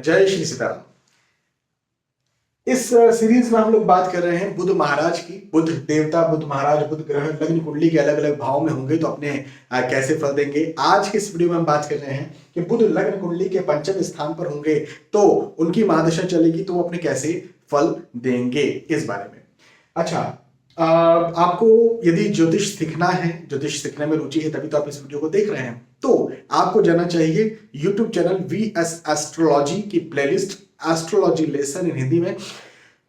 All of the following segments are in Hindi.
जय श्री सीताराम। इस सीरीज में हम लोग बात कर रहे हैं बुध महाराज की। बुध देवता, बुध महाराज, बुध ग्रह लग्न कुंडली के अलग अलग भाव में होंगे तो अपने कैसे फल देंगे। आज के इस वीडियो में हम बात कर रहे हैं कि बुध लग्न कुंडली के पंचम स्थान पर होंगे तो उनकी महादशा चलेगी तो वो अपने कैसे फल देंगे इस बारे में। अच्छा, आपको यदि ज्योतिष सीखना है, ज्योतिष सीखने में रुचि है, तभी तो आप इस वीडियो को देख रहे हैं। तो आपको जाना चाहिए यूट्यूब चैनल VS एस्ट्रोलॉजी की playlist astrology lesson in Hindi में।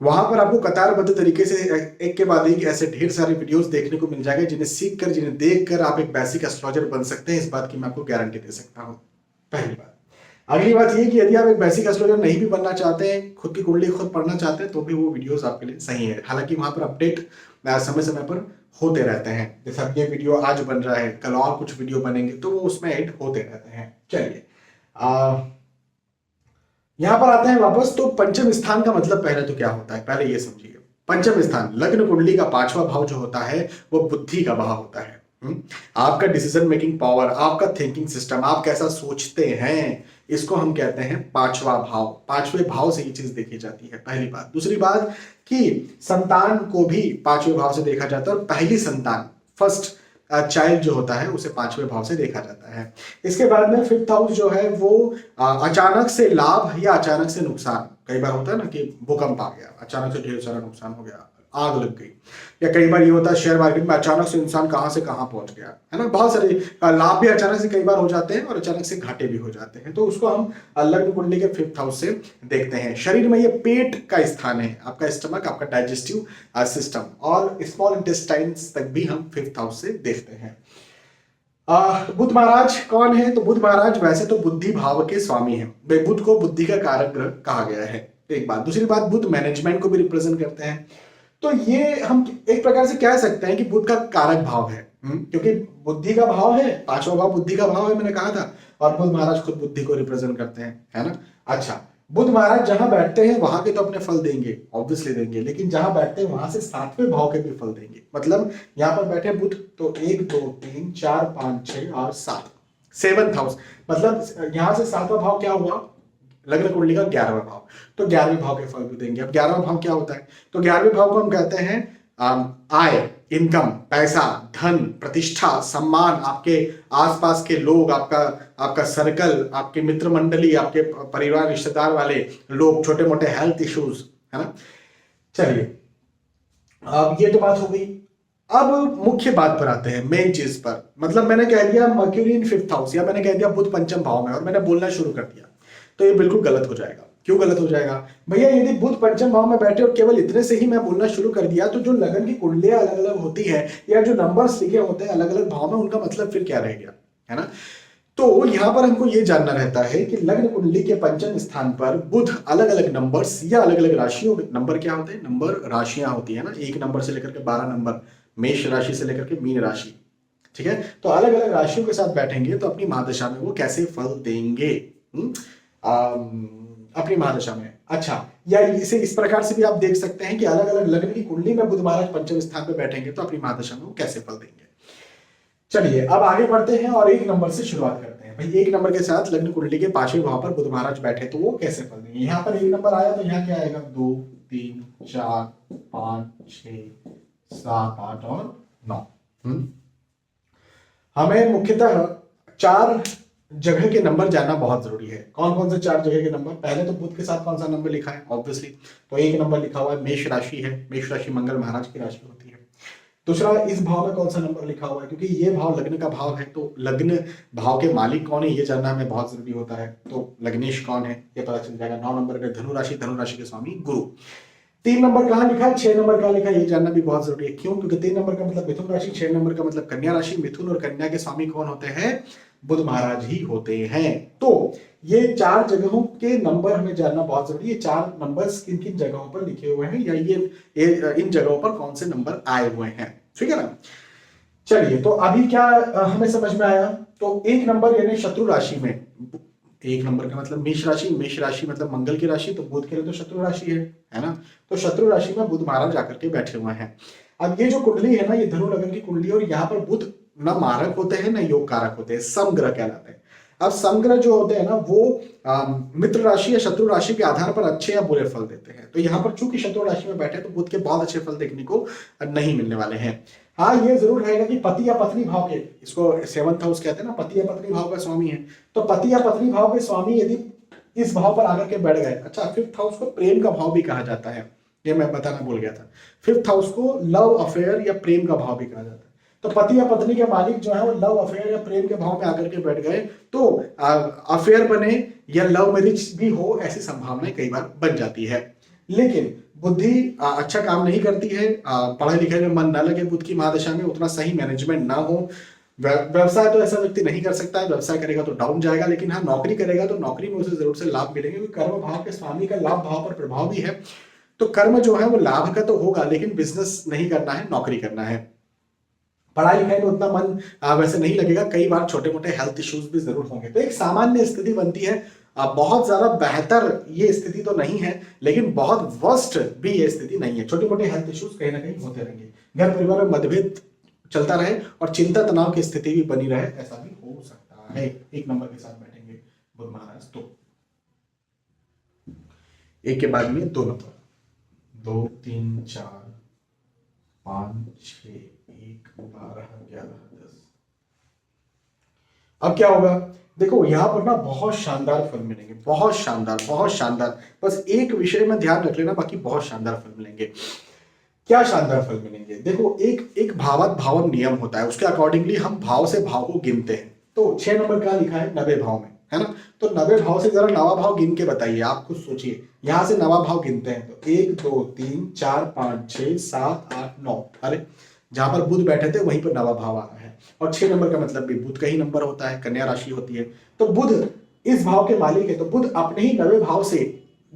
वहां पर आपको कतारबद्ध तरीके से एक के बाद एक ऐसे ढेर सारे वीडियोस देखने को मिल जाएंगे जिन्हें सीख कर, जिन्हें देख कर आप एक बेसिक एस्ट्रोलॉजर बन सकते हैं। इस बात की मैं आपको गारंटी दे सकता हूं। पहली बात। अगली बात ये कि यदि आप एक बेसिक एस्ट्रोलॉजर नहीं भी बनना चाहते हैं, खुद की कुंडली खुद पढ़ना चाहते हैं, तो भी वो वीडियोस आपके लिए सही है। हालांकि वहां पर अपडेट समय समय पर होते रहते हैं। जैसे अब ये वीडियो आज बन रहा है, कल और कुछ वीडियो बनेंगे तो वो उसमें ऐड होते रहते हैं। चलिए यहां पर आते हैं वापस। तो पंचम स्थान का मतलब पहले तो क्या होता है, पहले ये समझिए। पंचम स्थान लग्न कुंडली का पांचवा भाव जो होता है वो बुद्धि का भाव होता है। आपका डिसीजन मेकिंग पावर, आपका थिंकिंग सिस्टम, आप कैसा सोचते हैं, इसको हम कहते हैं पांचवा भाव। पांचवें भाव से ये चीज देखी जाती है, पहली बात। दूसरी बात कि संतान को भी पांचवें भाव से देखा जाता है और पहली संतान, फर्स्ट चाइल्ड जो होता है उसे पांचवें भाव से देखा जाता है। इसके बाद में फिफ्थ हाउस जो है वो अचानक से लाभ या अचानक से नुकसान। कई बार होता है ना कि भूकंप आ गया, अचानक से ढेर सारा नुकसान हो गया, आग लग गई, या कई बार ये होता है शेयर मार्केट में अचानक से इंसान कहां से कहां पहुंच गया, है ना। बहुत सारे लाभ भी अचानक से कई बार हो जाते हैं और अचानक से घाटे भी हो जाते हैं। तो उसको हम लग्न कुंडली के फिफ्थ हाउस से देखते हैं। शरीर में ये पेट का स्थान है, आपका स्टमक, आपका डाइजेस्टिव सिस्टम और स्मॉल इंटेस्टाइन्स तक भी हम फिफ्थ हाउस से देखते हैं। बुध महाराज कौन है? तो बुध महाराज वैसे तो बुद्धि भाव के स्वामी हैं। बुध को बुद्धि का कारक ग्रह कहा गया है, एक बात। दूसरी बात, बुध मैनेजमेंट को भी रिप्रेजेंट करते हैं। तो ये हम एक प्रकार से कह सकते हैं कि बुध का कारक भाव है, क्योंकि बुद्धि का भाव है, पांचवा भाव बुद्धि का भाव है, मैंने कहा था। और बुध महाराज खुद बुद्धि को रिप्रेजेंट करते हैं, है ना। अच्छा, बुध महाराज जहां बैठते हैं वहां के तो अपने फल देंगे, ऑब्वियसली देंगे, लेकिन जहां बैठते हैं वहां से सातवें भाव के भी फल देंगे। मतलब यहां पर बैठे बुध तो 1 2 3 4 5 6 और 7, सेवंथ हाउस। मतलब यहां से सातवां भाव क्या हुआ? लग्न कुंडली का 11वां भाव। तो 11वें भाव के फल भी देंगे। अब 11वां भाव क्या होता है? तो 11वें भाव को हम कहते हैं आय, इनकम, पैसा, धन, प्रतिष्ठा, सम्मान, आपके आसपास के लोग, आपका सर्कल, आपके मित्र मंडली, आपके परिवार रिश्तेदार वाले लोग, छोटे मोटे हेल्थ इश्यूज, है ना। चलिए, अब ये तो बात हो गई। अब मुख्य बात पर आते हैं, मेन चीज पर। मतलब मैंने कह दिया मर्क्यूरी इन फिफ्थ हाउस, या मैंने कह दिया बुध पंचम भाव में, और मैंने बोलना शुरू कर दिया, तो ये बिल्कुल गलत हो जाएगा। क्यों गलत हो जाएगा भैया? यदि बुध पंचम भाव में बैठे और केवल इतने से ही मैं बोलना शुरू कर दिया, तो जो लगन की कुंडलियां अलग अलग होती है या जो नंबर्स लिखे होते हैं अलग अलग भाव में, उनका मतलब फिर क्या रह गया, है ना। तो यहां पर हमको ये जानना रहता है कि लग्न कुंडली के पंचम स्थान पर बुध अलग अलग नंबर्स या अलग अलग राशियों, नंबर क्या होते हैं? नंबर राशियां होती है ना, 1 नंबर से लेकर के 12 नंबर, मेष राशि से लेकर के मीन राशि, ठीक है। तो अलग अलग राशियों के साथ बैठेंगे तो अपनी महादशा में वो कैसे फल देंगे अपनी महादशा में। अच्छा, या इसे इस प्रकार से भी आप देख सकते हैं कि अलग अलग लग्न की कुंडली में बुध महाराज पंचम स्थान पर बैठेंगे तो अपनी महादशा में वो कैसे फल देंगे। चलिए अब आगे बढ़ते हैं और 1 नंबर से शुरुआत करते हैं। भाई 1 नंबर के साथ लग्न कुंडली के पांचवें भाव पर बुध महाराज बैठे तो वो कैसे फल देंगे। यहाँ पर 1 नंबर आया तो यहाँ क्या आएगा? 2 3 4 5 6 7 8 और 9। हमें मुख्यतः 4 जगह के नंबर जानना बहुत जरूरी है। कौन कौन से 4 जगह के नंबर? पहले तो बुध के साथ कौन सा नंबर लिखा है? ऑब्वियसली तो 1 नंबर लिखा हुआ है, मेष राशि है। मेष राशि मंगल महाराज की राशि होती है। दूसरा, इस भाव में कौन सा नंबर लिखा हुआ है? क्योंकि ये भाव लग्न का भाव है, तो लग्न भाव के मालिक कौन है ये जानना हमें बहुत जरूरी होता है। तो लग्नेश कौन है ये पता चल जाएगा। 9 नंबर पे धनु राशि, धनु राशि के स्वामी गुरु। 3 नंबर कहाँ लिखा है, 6 नंबर कहाँ लिखा है ये जानना भी बहुत जरूरी है। क्यों? क्योंकि 3 नंबर का मतलब मिथुन राशि, 6 नंबर का मतलब कन्या राशि। मिथुन और कन्या के स्वामी कौन होते हैं? बुध महाराज ही होते हैं। तो ये 4 जगहों के नंबर हमें जानना बहुत जरूरी है। 4 नंबर्स किन किन जगहों पर लिखे हुए हैं, या ये इन जगहों पर कौन से नंबर आए हुए हैं, ठीक है ना। चलिए, तो अभी क्या हमें समझ में आया? तो 1 नंबर यानी शत्रु राशि में, 1 नंबर का मतलब मेष राशि, मेष राशि मतलब मंगल की राशि, तो बुध के लिए तो शत्रु राशि है ना। तो शत्रु राशि में बुध महाराज जाकर के बैठे हुए हैं। अब ये जो कुंडली है ना, ये धनु लग्न की कुंडली, और यहाँ पर बुध न मारक होते हैं न योग कारक होते हैं, समग्रह कहलाते हैं। अब समग्रह जो होते हैं ना वो मित्र राशि या शत्रु राशि के आधार पर अच्छे या बुरे फल देते हैं। तो यहाँ पर चूंकि शत्रु राशि में बैठे तो बुध के बहुत अच्छे फल देखने को नहीं मिलने वाले हैं। हाँ ये जरूर रहेगा कि पति या पत्नी भाव के, इसको सेवंथ हाउस कहते हैं ना, पति या पत्नी भाव का स्वामी है, तो पति या पत्नी भाव के स्वामी यदि इस भाव पर आकर के बैठ गए, अच्छा फिफ्थ हाउस को प्रेम का भाव भी कहा जाता है, ये मैं बताना भूल गया था, फिफ्थ हाउस को लव अफेयर या प्रेम का भाव भी कहा जाता है। तो पति या पत्नी के मालिक जो है वो लव अफेयर या प्रेम के भाव में आकर के बैठ गए तो अफेयर बने या लव मैरिज भी हो, ऐसी संभावनाएं कई बार बन जाती है। लेकिन बुद्धि अच्छा काम नहीं करती है, पढ़ाई लिखाई में मन न लगे बुध की महादशा में, उतना सही मैनेजमेंट ना हो, व्यवसाय तो ऐसा व्यक्ति नहीं कर सकता है, व्यवसाय करेगा तो डाउन जाएगा, लेकिन हाँ नौकरी करेगा तो नौकरी में उसे जरूर से लाभ मिलेंगे, क्योंकि कर्म भाव के स्वामी का लाभ भाव पर प्रभाव भी है। तो कर्म जो है वो लाभ का तो होगा, लेकिन बिजनेस नहीं करना है, नौकरी करना है। पढ़ाई लिखाई में उतना मन वैसे नहीं लगेगा, कई बार छोटे मोटे हेल्थ इश्यूज भी जरूर होंगे। तो एक सामान्य स्थिति बनती है, बहुत ज्यादा बेहतर ये स्थिति तो नहीं है, लेकिन बहुत वर्स्ट भी ये स्थिति नहीं है। छोटे मोटे हेल्थ इश्यूज कहीं ना कहीं होते रहेंगे, घर परिवार में मतभेद चलता रहे और चिंता तनाव की स्थिति भी बनी रहे, ऐसा भी हो सकता है। एक नंबर के साथ बैठेंगे बुध महाराज, तो एक के बाद में 2 नंबर, 2 3 4 5 6 1 12 11 10। अब क्या होगा, देखो यहां पर ना बहुत शानदार फल मिलेंगे, बहुत शानदार, बहुत शानदार। बस एक विषय में ध्यान रख लेना, बाकी बहुत शानदार फल मिलेंगे। क्या शानदार फल मिलेंगे, देखो एक भावात भावम नियम होता है, उसके अकॉर्डिंगली हम भाव से भाव को गिनते हैं। तो 6 नंबर क्या लिखा है, 90 भाव में, है ना। तो 90 भाव से जरा नवा भाव गिन के बताइए, आप खुद सोचिए, यहां से नवा भाव गिनते हैं तो 1 2 3 4 5 6 7 8 9, अरे जहां पर बुध बैठे थे वहीं पर नवा भाव आ रहा है। और 6 नंबर का मतलब भी बुध का ही नंबर होता है, कन्या राशि होती है, तो बुध इस भाव के मालिक है, तो बुध अपने ही 90 भाव से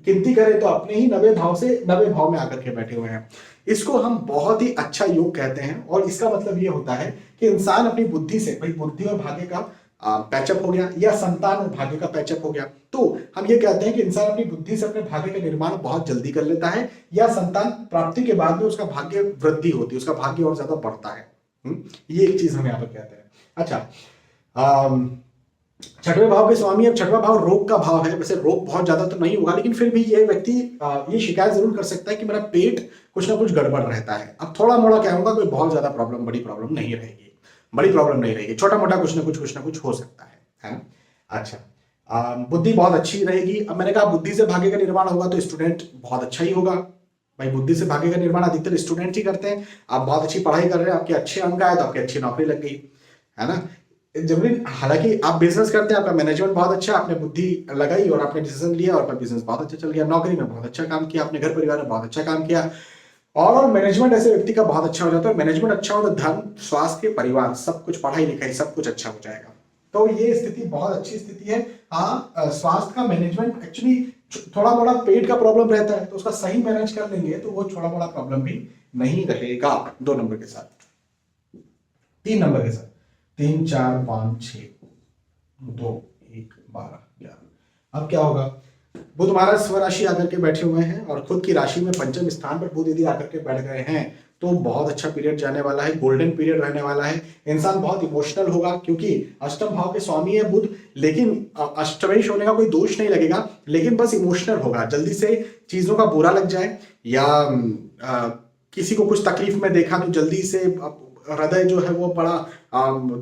गिनती करें तो अपने ही 90 भाव से 90 भाव में आकर के बैठे हुए हैं। इसको हम बहुत ही अच्छा योग कहते हैं, और इसका मतलब ये होता है कि इंसान अपनी बुद्धि से, भाई बुद्धि और भाग्य का पैचअप हो गया, या संतान और भाग्य का पैचअप हो गया, तो हम ये कहते हैं कि इंसान अपनी बुद्धि से अपने भाग्य का निर्माण बहुत जल्दी कर लेता है, या संतान प्राप्ति के बाद में उसका भाग्य वृद्धि होती है, उसका भाग्य और ज्यादा बढ़ता है। ये एक चीज हम यहाँ पर कहते हैं। अच्छा, छठवें भाव के स्वामी, अब छठवां भाव रोग का भाव है। वैसे रोग बहुत ज्यादा तो नहीं होगा, लेकिन फिर भी ये व्यक्ति ये शिकायत जरूर कर सकता है कि मेरा पेट कुछ ना कुछ गड़बड़ रहता है। अब थोड़ा मोड़ा क्या होगा, कोई बहुत ज्यादा प्रॉब्लम, बड़ी प्रॉब्लम नहीं रहेगी, बड़ी प्रॉब्लम नहीं रहेगी, छोटा मोटा कुछ ना कुछ हो सकता है ना। अच्छा, बुद्धि बहुत अच्छी रहेगी। अब मैंने कहा बुद्धि से भाग्य का निर्माण होगा तो स्टूडेंट बहुत अच्छा ही होगा, भाई बुद्धि से भाग्य का निर्माण अधिकतर स्टूडेंट ही करते हैं। आप बहुत अच्छी पढ़ाई कर रहे हैं, आपके अच्छे अंक आए तो आपकी अच्छी नौकरी लग गई, है ना। जबकि हालांकि आप बिजनेस करते हैं, आपका मैनेजमेंट बहुत अच्छा, आपने बुद्धि लगाई और आपने डिसीजन लिया और आपका बिजनेस बहुत अच्छा चल गया, नौकरी में बहुत अच्छा काम किया, अपने घर परिवार में बहुत अच्छा काम किया, और मैनेजमेंट ऐसे व्यक्ति का बहुत अच्छा हो जाता है। मैनेजमेंट अच्छा हो तो धन, स्वास्थ्य, परिवार, सब कुछ, पढ़ाई लिखाई सब कुछ अच्छा हो जाएगा। तो ये स्थिति बहुत अच्छी स्थिति है। हाँ, स्वास्थ्य का मैनेजमेंट, एक्चुअली थोड़ा बड़ा पेट का प्रॉब्लम रहता है, तो उसका सही मैनेज कर लेंगे तो वो थोड़ा बड़ा प्रॉब्लम भी नहीं रहेगा। 2 नंबर के साथ, 3 नंबर के साथ, 3 4 5 6 2 1 12 11। अब क्या होगा, बुध महाराज स्वराशि आकर के बैठे हुए हैं और खुद की राशि में पंचम स्थान पर बुध यदि आकर के बैठ गए हैं तो बहुत अच्छा पीरियड जाने वाला है, गोल्डन पीरियड रहने वाला है। इंसान बहुत इमोशनल होगा, क्योंकि अष्टम भाव के स्वामी है बुध, लेकिन अष्टमेश होने का कोई दोष नहीं लगेगा, लेकिन बस इमोशनल होगा, जल्दी से चीजों का बुरा लग जाए, या किसी को कुछ तकलीफ में देखा तो जल्दी से हृदय जो है वो बड़ा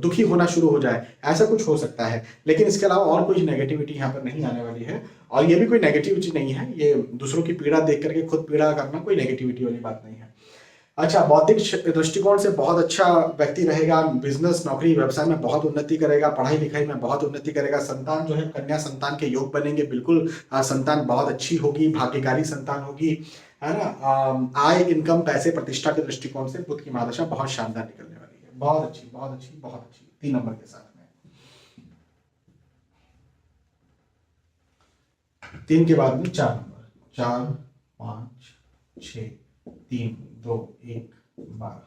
दुखी होना शुरू हो जाए, ऐसा कुछ हो सकता है। लेकिन इसके अलावा और कोई नेगेटिविटी यहाँ पर नहीं आने वाली है, और ये भी कोई नेगेटिविटी नहीं है, ये दूसरों की पीड़ा देख करके खुद पीड़ा करना कोई नेगेटिविटी वाली बात नहीं है। अच्छा, बौद्धिक दृष्टिकोण से बहुत अच्छा व्यक्ति रहेगा, बिजनेस, नौकरी, व्यवसाय में बहुत उन्नति करेगा, पढ़ाई लिखाई में बहुत उन्नति करेगा। संतान जो है कन्या संतान के योग बनेंगे, बिल्कुल संतान बहुत अच्छी होगी, भाग्यकारी संतान होगी, है ना। आय, इनकम, पैसे, प्रतिष्ठा के दृष्टिकोण से बुध की महादशा बहुत शानदार निकलने वाली है, बहुत अच्छी, बहुत अच्छी, बहुत अच्छी। 3 नंबर के साथ में, 3 के बाद में 4 नंबर, 4 5 6 3 2 1 12।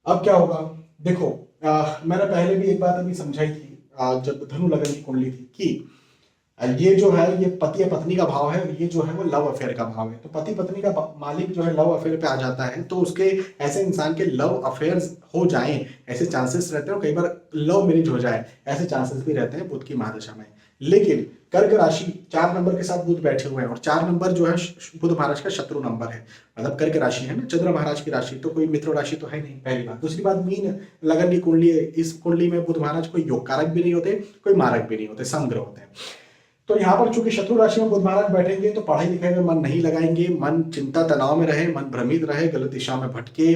अब क्या होगा, देखो मैंने पहले भी एक बात अभी समझाई थी, जब धनु लगन की कुंडली थी, कि ये जो है ये पति या पत्नी का भाव है, ये जो है वो लव अफेयर का भाव है। तो पति पत्नी का मालिक जो है लव अफेयर पे आ जाता है, तो उसके ऐसे इंसान के लव अफेयर्स हो जाएं ऐसे चांसेस रहते हैं, और कई बार लव मैरिज हो जाए ऐसे चांसेस भी रहते हैं बुध की महादशा में। लेकिन कर्क राशि 4 नंबर के साथ बुध बैठे हुए हैं, और 4 नंबर जो है बुध महाराज का शत्रु नंबर है, मतलब कर्क राशि है ना, चंद्र महाराज की राशि, तो कोई मित्र राशि तो है नहीं, पहली बात। दूसरी बात, मीन लगन की कुंडली है, इस कुंडली में बुध महाराज कोई योग कारक भी नहीं होते, कोई मारक भी नहीं होते, समग्र होते हैं। तो यहाँ पर चूंकि शत्रु राशि में बुध महाराज बैठेंगे तो पढ़ाई लिखाई में मन नहीं लगाएंगे, मन चिंता तनाव में रहे, मन भ्रमित रहे, गलत दिशा में भटके।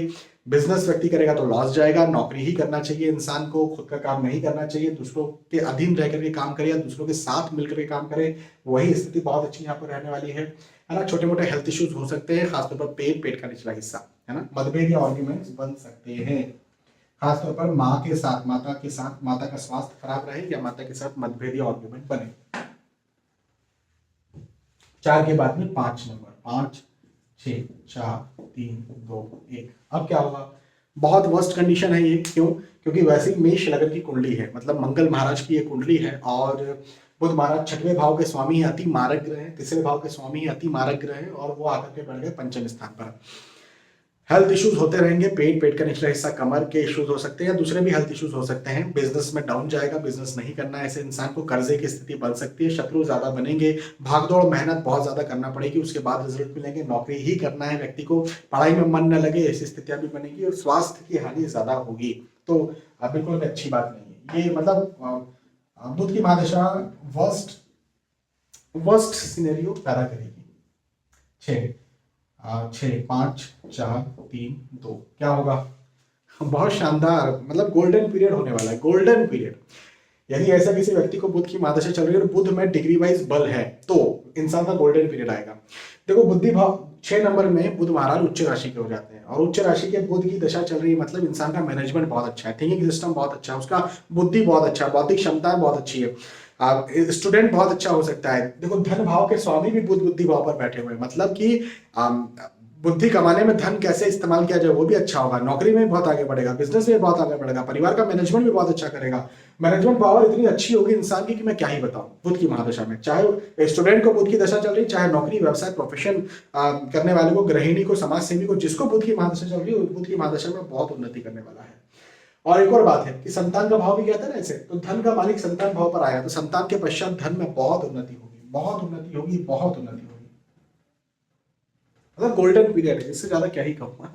बिजनेस व्यक्ति करेगा तो लॉस जाएगा, नौकरी ही करना चाहिए इंसान को, खुद का काम नहीं करना चाहिए, दूसरों के अधीन रह करके काम करे या दूसरों के साथ मिलकर के काम करे, वही स्थिति बहुत अच्छी यहाँ पर रहने वाली है ना। छोटे मोटे हेल्थ इश्यूज हो सकते हैं, खासतौर पर पेट का निचला हिस्सा, है ना, मतभेद या आर्ग्यूमेंट्स बन सकते हैं, खासतौर पर माँ के साथ, माता का स्वास्थ्य खराब रहे या माता के साथ मतभेद या आर्ग्यूमेंट बने। 4 के बाद में 5 नंबर, 5 6 4 3 2 1। अब क्या होगा, बहुत वर्स्ट कंडीशन है ये, क्यों? क्योंकि वैसे ही मेष लगन की कुंडली है, मतलब मंगल महाराज की ये कुंडली है, और बुध महाराज 6वें भाव के स्वामी है, अति मारक ग्रह है, 3रे भाव के स्वामी है, अति मारक ग्रह है, और वो आकर के बैठ गए पंचम स्थान पर। हेल्थ इश्यूज होते रहेंगे, पेट का निचला हिस्सा, कमर के इश्यूज हो सकते हैं, या दूसरे भी हेल्थ इश्यूज हो सकते हैं। बिजनेस में डाउन जाएगा, बिजनेस नहीं करना है ऐसे इंसान को, कर्जे की स्थिति बन सकती है, शत्रु ज्यादा बनेंगे, भागदौड़ मेहनत बहुत ज्यादा करना पड़ेगी, उसके बाद रिजल्ट मिलेंगे, नौकरी ही करना है व्यक्ति को, पढ़ाई में मन न लगे ऐसी स्थितियां भी बनेगी, और स्वास्थ्य की हानि ज्यादा होगी। तो बिल्कुल भी अच्छी बात नहीं है ये, मतलब बुध की महादशा वर्स्ट सिनेरियो पैदा करेगी। 6 5 4 3 2 क्या होगा, बहुत शानदार, मतलब गोल्डन पीरियड होने वाला है, गोल्डन पीरियड। यदि ऐसा किसी व्यक्ति को बुध की महादशा चल रही है और बुध में डिग्री वाइज बल है, तो इंसान का गोल्डन पीरियड आएगा। देखो, बुद्धि भाव 6 नंबर में बुध महाराज उच्च राशि के हो जाते हैं, और उच्च राशि के बुध की दशा चल रही है, मतलब इंसान का मैनेजमेंट बहुत अच्छा है, थिंकिंग सिस्टम बहुत अच्छा है, उसका बुद्धि बहुत अच्छा है, बौद्धिक क्षमताएं बहुत अच्छी है, स्टूडेंट बहुत अच्छा हो सकता है। देखो, धन भाव के स्वामी भी बुध बुद्धि भाव पर बैठे हुए हैं, मतलब कि बुद्धि कमाने में धन कैसे इस्तेमाल किया जाए वो भी अच्छा होगा, नौकरी में बहुत आगे बढ़ेगा, बिजनेस में बहुत आगे बढ़ेगा, परिवार का मैनेजमेंट भी बहुत अच्छा करेगा। मैनेजमेंट पावर इतनी अच्छी होगी इंसान की कि मैं क्या ही बताऊं बुध की महादशा में। चाहे स्टूडेंट को बुध की दशा चल रही, चाहे नौकरी व्यवसाय प्रोफेशन करने वाले को, गृहिणी को, समाज सेवी को, जिसको बुध की महादशा चल रही है, बुध की महादशा में बहुत उन्नति करने वाला है। और एक और बात है कि संतान का भाव भी कहता है ना ऐसे, तो धन का मालिक संतान भाव पर आया, तो संतान के पश्चात धन में बहुत उन्नति होगी, बहुत उन्नति होगी, बहुत उन्नति होगी, मतलब गोल्डन पीरियड है, इससे ज्यादा क्या ही कहूँ।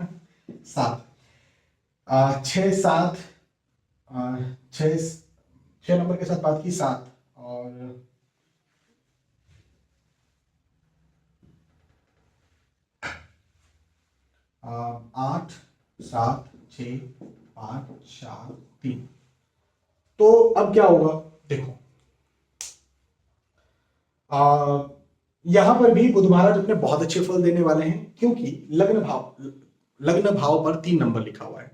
7 6 7 6 नंबर के साथ बात की, 7 और 8 7 6 5 4 3। तो अब क्या होगा, देखो यहां पर भी बुध महाराज अपने बहुत अच्छे फल देने वाले हैं, क्योंकि लग्न भाव पर 3 नंबर लिखा हुआ है।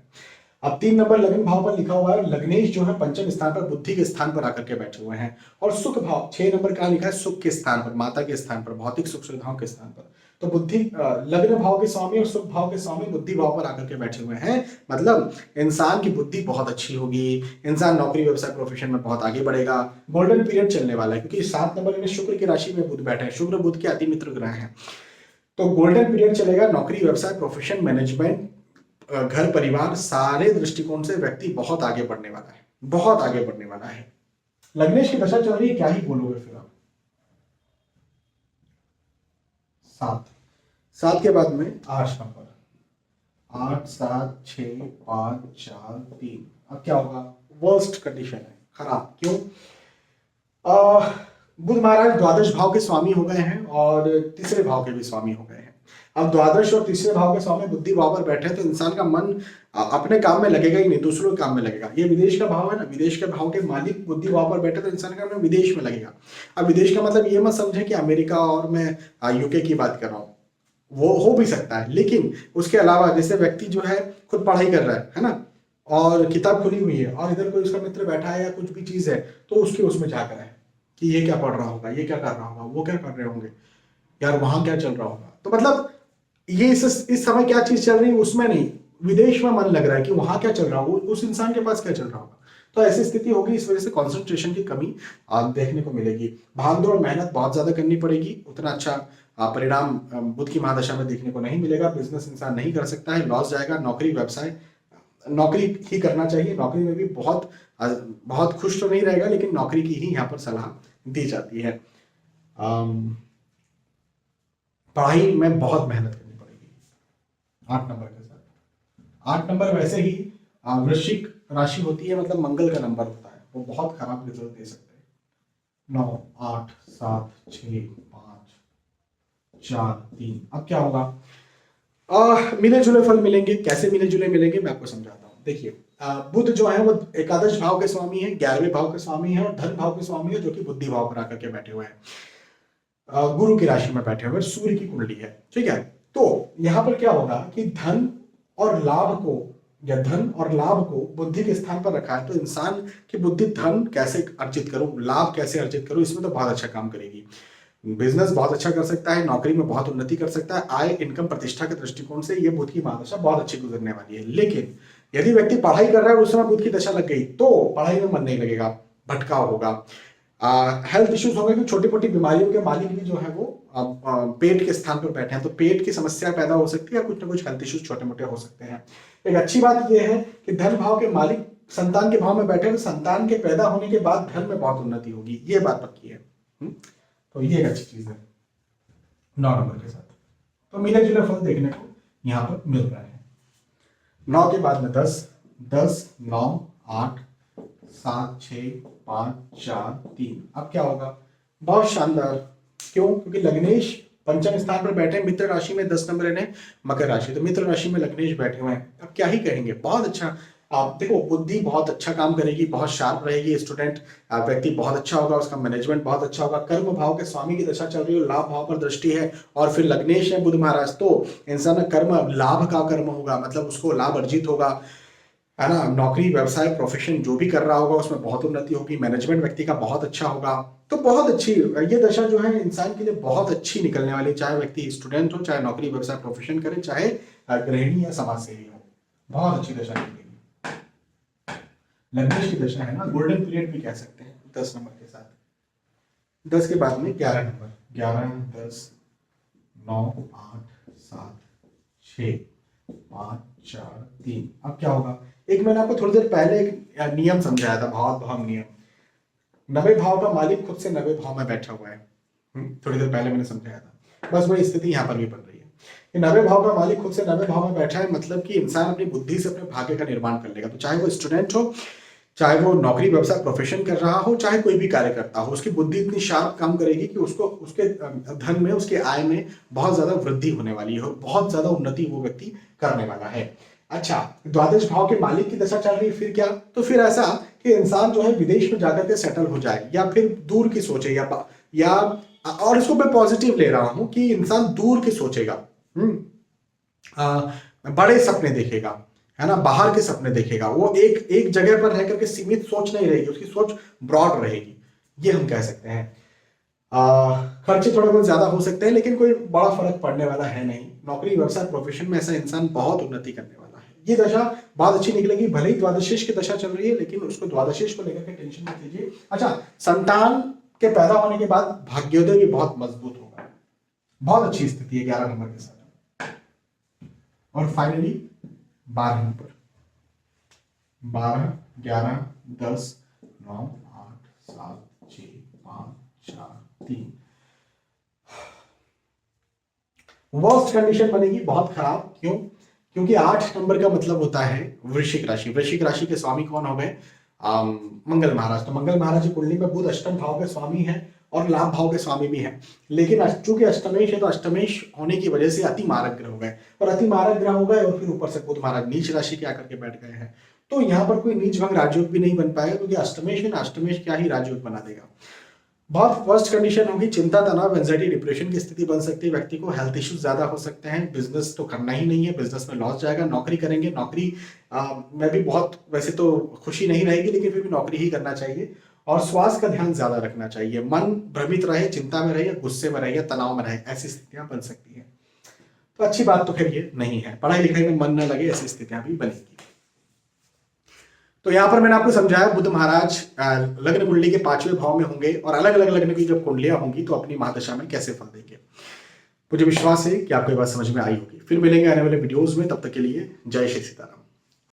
अब 3 नंबर लग्न भाव पर लिखा हुआ है, लग्नेश जो है पंचम स्थान पर बुद्धि के स्थान पर आकर के बैठे हुए हैं, और सुख भाव 6 नंबर कहां लिखा है, सुख के स्थान पर, माता के स्थान पर, भौतिक सुख सुविधाओं के स्थान पर। तो बुद्धि लग्न भाव के स्वामी और सुख भाव के स्वामी बुद्धि भाव पर आकर के बैठे हुए हैं, मतलब इंसान की बुद्धि बहुत अच्छी होगी, इंसान नौकरी व्यवसाय प्रोफेशन में बहुत आगे बढ़ेगा, गोल्डन पीरियड चलने वाला है, क्योंकि 7 नंबर में शुक्र की राशि में बुध बैठे हैं, शुक्र बुध के अति मित्र ग्रह हैं, तो गोल्डन पीरियड चलेगा। नौकरी व्यवसाय प्रोफेशन मैनेजमेंट घर परिवार सारे दृष्टिकोण से व्यक्ति बहुत आगे बढ़ने वाला है, बहुत आगे बढ़ने वाला है। लग्नेश की दशा चल रही है, क्या ही बोलोगे फिर आप। 7 के बाद में 8 नंबर, 8 7 6 5 4 3। अब क्या होगा, वर्स्ट कंडीशन है, खराब। क्यों? बुध महाराज द्वादश भाव के स्वामी हो गए हैं और 3रे भाव के भी स्वामी हो गए हैं। अब द्वादश और 3रे भाव के स्वामी बुद्धि भाव पर बैठे हैं, तो इंसान का मन अपने काम में लगेगा ही नहीं, दूसरों के काम में लगेगा। ये विदेश का भाव है ना, विदेश के भाव के मालिक बुद्धि भाव पर बैठे तो इंसान का मन विदेश में लगेगा। अब विदेश का मतलब ये मत समझे कि अमेरिका और मैं यूके की बात कर रहा हूँ, वो हो भी सकता है, लेकिन उसके अलावा जैसे व्यक्ति जो है खुद पढ़ाई कर रहा है ना, और किताब खुली हुई है, और इधर कोई उसका मित्र बैठा है या कुछ भी चीज है, तो उसके उसमें जाकर है कि ये क्या पढ़ रहा होगा, ये क्या कर रहा होगा, वो क्या कर रहे होंगे, यार वहां क्या चल रहा होगा। तो मतलब ये इस समय क्या चीज चल रही है उसमें नहीं, विदेश में मन लग रहा है कि वहां क्या चल रहा होगा, उस इंसान के पास क्या चल रहा होगा। तो ऐसी स्थिति होगी, इस वजह से कंसंट्रेशन की कमी देखने को मिलेगी। भागदौड़ मेहनत बहुत ज्यादा करनी पड़ेगी, उतना अच्छा परिणाम बुध की महादशा में देखने को नहीं मिलेगा। बिजनेस इंसान नहीं कर सकता है, लॉस जाएगा। नौकरी व्यवसाय, नौकरी ही करना चाहिए। नौकरी में भी बहुत बहुत खुश तो नहीं रहेगा, लेकिन नौकरी की ही यहाँ पर सलाह दी जाती है। पढ़ाई में बहुत मेहनत करनी पड़ेगी 8 नंबर के साथ। 8 नंबर वैसे ही वृश्चिक राशि होती है, मतलब मंगल का नंबर होता है, वो बहुत खराब रिजल्ट दे सकते हैं। 9, 8, 7, 6, 5, 4, 3। अब क्या होगा? मिले जुले फल मिलेंगे। कैसे मिले जुले मिलेंगे मैं आपको समझाता हूँ। देखिए, बुध जो है वो एकादश भाव के स्वामी है, 11वें भाव के स्वामी है और धन भाव के स्वामी है, जो कि बुद्धि भाव पर आकर के बैठे हुए हैं, गुरु की राशि में बैठे हुए, सूर्य की कुंडली है, ठीक है। तो यहां पर क्या होगा कि धन और लाभ को, या धन और लाभ को बुद्धि के स्थान पर रखा है, तो इंसान की बुद्धि धन कैसे अर्जित करूं, लाभ कैसे अर्जित करूं, इसमें तो बहुत अच्छा काम करेगी। बिजनेस बहुत अच्छा कर सकता है, नौकरी में बहुत उन्नति कर सकता है। आय, इनकम, प्रतिष्ठा के दृष्टिकोण से ये बुध की महादशा बहुत अच्छी गुजरने वाली है। लेकिन यदि व्यक्ति पढ़ाई कर रहा है और उस समय बुध की दशा लग गई, तो पढ़ाई में मन नहीं लगेगा, भटकाव होगा, हेल्थ इश्यूज होंगे, कि छोटी मोटी बीमारियों के मालिक भी जो है वो पेट के स्थान पर बैठे हैं, तो पेट की समस्या पैदा हो सकती है, कुछ ना कुछ हेल्थ इश्यूज छोटे मोटे हो सकते हैं। एक अच्छी बात यह है कि धन भाव के मालिक संतान के भाव में बैठे हैं, संतान के पैदा होने के बाद धन में बहुत उन्नति होगी, ये बात पक्की है। तो ये एक अच्छी चीज है 9 नंबर के साथ। तो मिले जुले फल देखने को यहाँ पर मिल रहे हैं। 9 के बाद में 10, 10, 9, 8, 7, 6, 5, 4, 3। अब क्या होगा? बहुत शानदार। क्यों? क्योंकि लग्नेश पंचम स्थान पर बैठे हैं, मित्र राशि में 10 नंबर है मकर राशि, तो मित्र राशि में लग्नेश बैठे हुए हैं। अब क्या ही कहेंगे, बहुत अच्छा। आप देखो, बुद्धि बहुत अच्छा काम करेगी, बहुत शार्प रहेगी, स्टूडेंट व्यक्ति बहुत अच्छा होगा, उसका मैनेजमेंट बहुत अच्छा होगा। कर्म भाव के स्वामी की दशा चल रही है, लाभ भाव पर दृष्टि है, और फिर लग्नेश है बुध महाराज, तो इंसान कर्म लाभ का कर्म होगा, मतलब उसको लाभ अर्जित होगा, है ना। नौकरी, व्यवसाय, प्रोफेशन जो भी कर रहा होगा उसमें बहुत उन्नति होगी। मैनेजमेंट व्यक्ति का बहुत अच्छा होगा। तो बहुत अच्छी ये दशा जो है इंसान के लिए बहुत अच्छी निकलने वाली, चाहे व्यक्ति स्टूडेंट हो, चाहे नौकरी, व्यवसाय, प्रोफेशन करे, चाहे गृहिणी या समाज सेवी हो, बहुत अच्छी दशा निकलेगी। लग्नेश की दशा है ना, गोल्डन पीरियड भी कह सकते हैं 10 नंबर के साथ। 10 के बाद में 11 नंबर, 11, 10, 9, 8, 7, 6, 5, 4, 3। अब क्या होगा? एक मैंने आपको थोड़ी देर पहले एक नियम समझाया था, भाव भाव नियम। 90 भाव का मालिक खुद से 90 भाव में बैठा हुआ है, थोड़ी देर पहले मैंने समझाया था। बस वही स्थिति यहाँ पर भी बन रही है कि 90 भाव का मालिक खुद से 90 भाव में बैठा है, मतलब कि इंसान अपनी बुद्धि से अपने भाग्य का निर्माण कर लेगा। तो चाहे वो स्टूडेंट हो, चाहे वो नौकरी, व्यवसाय, प्रोफेशन कर रहा हो, चाहे कोई भी कार्य करता हो, उसकी बुद्धि इतनी शार्प काम करेगी कि उसको उसके धन में, उसके आय में बहुत ज्यादा वृद्धि होने वाली है, बहुत ज्यादा उन्नति वो व्यक्ति करने वाला है। अच्छा, द्वादश भाव के मालिक की दशा चल रही है, फिर क्या? तो फिर ऐसा कि इंसान जो है विदेश में जाकर के सेटल हो जाए, या फिर दूर की सोचे, या और इसको मैं पॉजिटिव ले रहा हूं कि इंसान दूर की सोचेगा, बड़े सपने देखेगा, है ना, बाहर के सपने देखेगा। वो एक जगह पर रह करके सीमित सोच नहीं रहेगी, उसकी सोच ब्रॉड रहेगी, ये हम कह सकते हैं। खर्चे थोड़े बहुत ज्यादा हो सकते हैं, लेकिन कोई बड़ा फर्क पड़ने वाला है नहीं। नौकरी, व्यवसाय, प्रोफेशन में ऐसा इंसान बहुत उन्नति करने वाला है। ये दशा बहुत अच्छी निकलेगी। भले ही द्वादशेष की दशा चल रही है, लेकिन उसको द्वादशेष को लेकर के टेंशन मत लीजिए। अच्छा, संतान के पैदा होने के बाद भाग्योदय भी बहुत मजबूत होगा, बहुत अच्छी स्थिति है 11 नंबर के साथ। और फाइनली 12 नंबर, 12, 11, 10, 9, 8, 7, 6, 5, 4, 3। वर्स्ट कंडीशन बनेगी, बहुत खराब। क्यों? क्योंकि 8 नंबर का मतलब होता है वृश्चिक राशि। वृश्चिक राशि के स्वामी कौन हो गए? मंगल महाराज। तो मंगल महाराज की कुंडली में बुध अष्टम भाव के स्वामी है और लाभ भाव के स्वामी भी है, लेकिन चूंकि अष्टमेश है, तो अष्टमेश होने की वजह से अति मारक ग्रह हो गए, और अति मारक ग्रह हो गए, और फिर ऊपर से बुध महाराज नीच राशि के आकर के बैठ गए हैं। तो यहाँ पर कोई नीच भंग राजयोग भी नहीं बन पाएगा, क्योंकि अष्टमेश है ना, अष्टमेश क्या ही राजयोग बना देगा। बहुत वर्स्ट कंडीशन होगी, चिंता, तनाव, एंजाइटी, डिप्रेशन की स्थिति बन सकती है व्यक्ति को। हेल्थ इश्यूज ज्यादा हो सकते हैं। बिजनेस तो करना ही नहीं है, बिजनेस में लॉस जाएगा। नौकरी करेंगे, नौकरी में भी बहुत, वैसे तो खुशी नहीं रहेगी, लेकिन फिर भी नौकरी ही करना चाहिए। और स्वास्थ्य का ध्यान ज्यादा रखना चाहिए। मन भ्रमित रहे, चिंता में रहे, गुस्से में रहे, या तनाव में रहे, ऐसी स्थितियां बन सकती है। तो अच्छी बात तो फिर ये नहीं है, पढ़ाई लिखाई में मन न लगे, ऐसी स्थितियां भी बनेगी। तो यहाँ पर मैंने आपको समझाया बुध महाराज लग्न कुंडली के 5वें भाव में होंगे और अलग अलग लग्न की जब कुंडलियां होंगी तो अपनी महादशा में कैसे फल देंगे। मुझे विश्वास है कि आपको ये बात समझ में आई होगी। फिर मिलेंगे आने वाले वीडियोस में, तब तक के लिए जय श्री सीताराम।